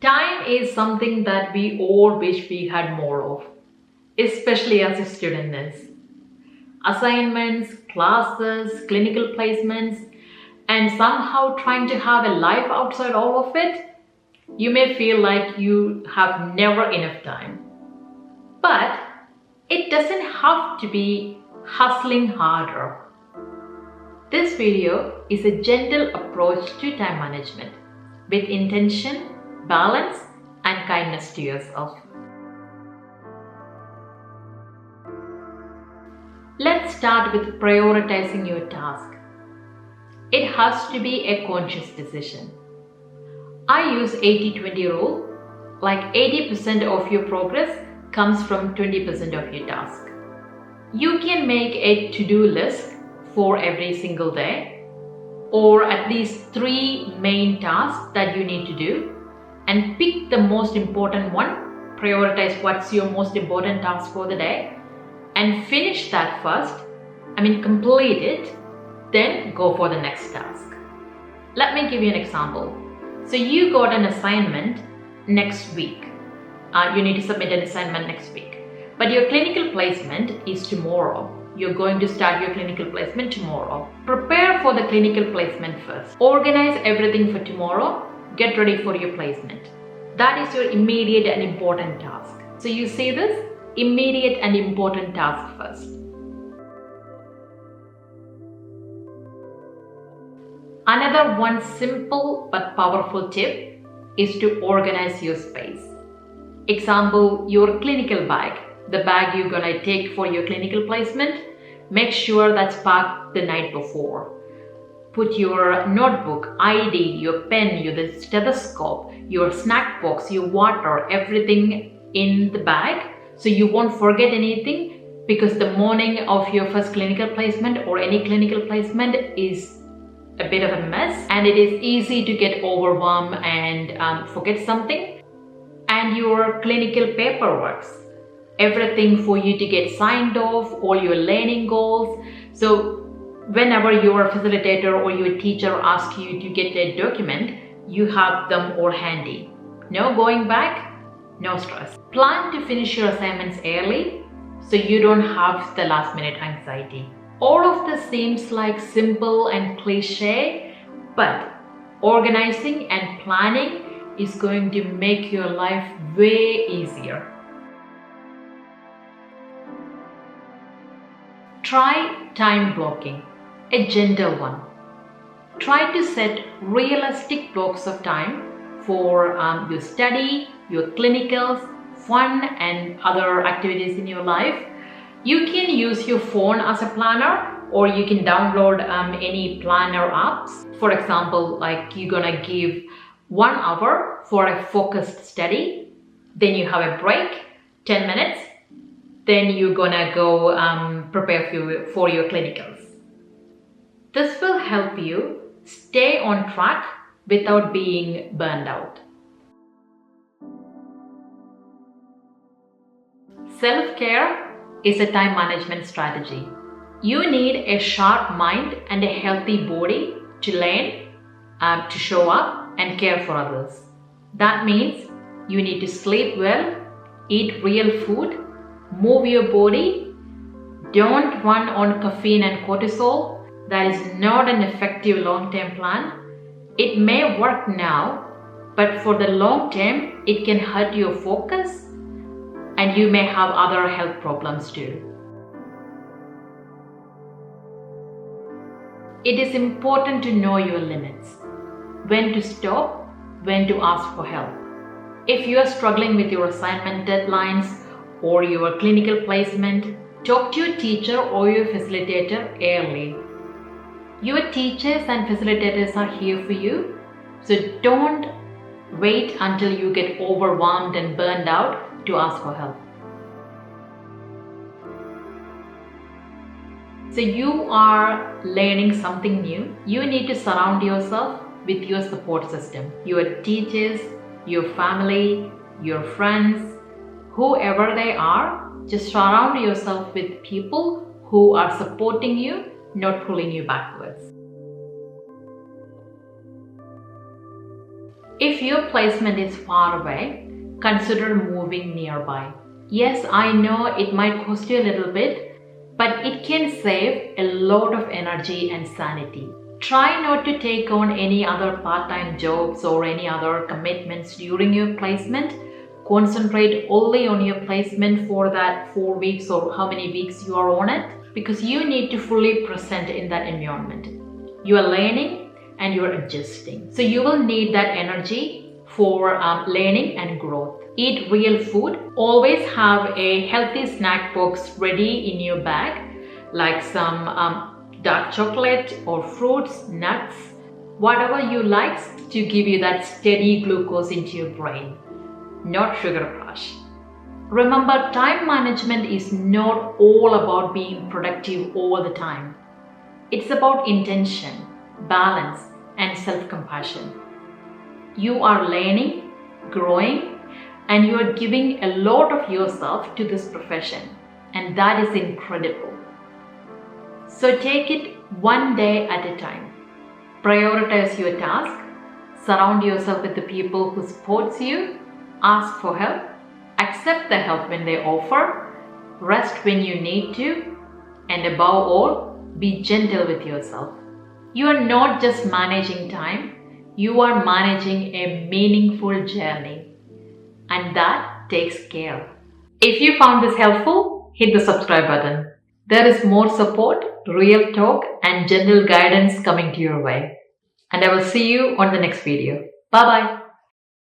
Time is something that we all wish we had more of, especially as a student. Assignments, classes, clinical placements, and somehow trying to have a life outside all of it, you may feel like you have never enough time. But it doesn't have to be hustling harder. This video is a gentle approach to time management with intention, balance, and kindness to yourself. Let's start with prioritizing your task. It has to be a conscious decision. I use 80-20 rule, like 80% of your progress comes from 20% of your task. You can make a to-do list for every single day, or at least 3 main tasks that you need to do, and pick the most important one, prioritize what's your most important task for the day, and finish that first, complete it, then go for the next task. Let me give you an example. So you got an assignment next week. You need to submit an assignment next week. But your clinical placement is tomorrow. You're going to start your clinical placement tomorrow. Prepare for the clinical placement first. Organize everything for tomorrow. Get ready for your placement. That is your immediate and important task. So you see this? Immediate and important task first. Another one simple but powerful tip is to organize your space. Example, your clinical bag, the bag you're gonna take for your clinical placement, make sure that's packed the night before. Put your notebook, ID, your pen, your stethoscope, your snack box, your water, everything in the bag so you won't forget anything, because the morning of your first clinical placement or any clinical placement is a bit of a mess, and it is easy to get overwhelmed and forget something. And your clinical paperwork, everything for you to get signed off, all your learning goals. So whenever your facilitator or your teacher asks you to get a document, you have them all handy. No going back, no stress. Plan to finish your assignments early so you don't have the last minute anxiety. All of this seems like simple and cliche, but organizing and planning is going to make your life way easier. Try time blocking, a gentle one. Try to set realistic blocks of time for your study, your clinicals, fun, and other activities in your life. You can use your phone as a planner, or you can download any planner apps. For example, like you're gonna give 1 hour for a focused study, then you have a break, 10 minutes, then you're gonna go prepare for your clinicals. This will help you stay on track without being burned out. Self-care is a time management strategy. You need a sharp mind and a healthy body to learn, to show up and care for others. That means you need to sleep well, eat real food, move your body, don't run on caffeine and cortisol. That is not an effective long-term plan. It may work now, but for the long term, it can hurt your focus, and you may have other health problems too. It is important to know your limits, when to stop, when to ask for help. If you are struggling with your assignment deadlines or your clinical placement, talk to your teacher or your facilitator early. Your teachers and facilitators are here for you, so don't wait until you get overwhelmed and burned out to ask for help. So you are learning something new. You need to surround yourself with your support system, your teachers, your family, your friends, whoever they are. Just surround yourself with people who are supporting you, not pulling you backwards. If your placement is far away, consider moving nearby. Yes, I know it might cost you a little bit, but it can save a lot of energy and sanity. Try not to take on any other part-time jobs or any other commitments during your placement. Concentrate only on your placement for that 4 weeks or how many weeks you are on it, because you need to fully present in that environment. You are learning and you are adjusting. So you will need that energy for learning and growth. Eat real food. Always have a healthy snack box ready in your bag, like some dark chocolate or fruits, nuts, whatever you like to give you that steady glucose into your brain, not sugar crush. Remember, time management is not all about being productive all the time. It's about intention, balance, and self-compassion. You are learning, growing, and you are giving a lot of yourself to this profession, and that is incredible. So take it one day at a time. Prioritize your task. Surround yourself with the people who support you. Ask for help. Accept the help when they offer. Rest when you need to. And above all, be gentle with yourself. You are not just managing time. You are managing a meaningful journey. And that takes care. If you found this helpful, hit the subscribe button. There is more support, real talk, and gentle guidance coming to your way. And I will see you on the next video. Bye bye.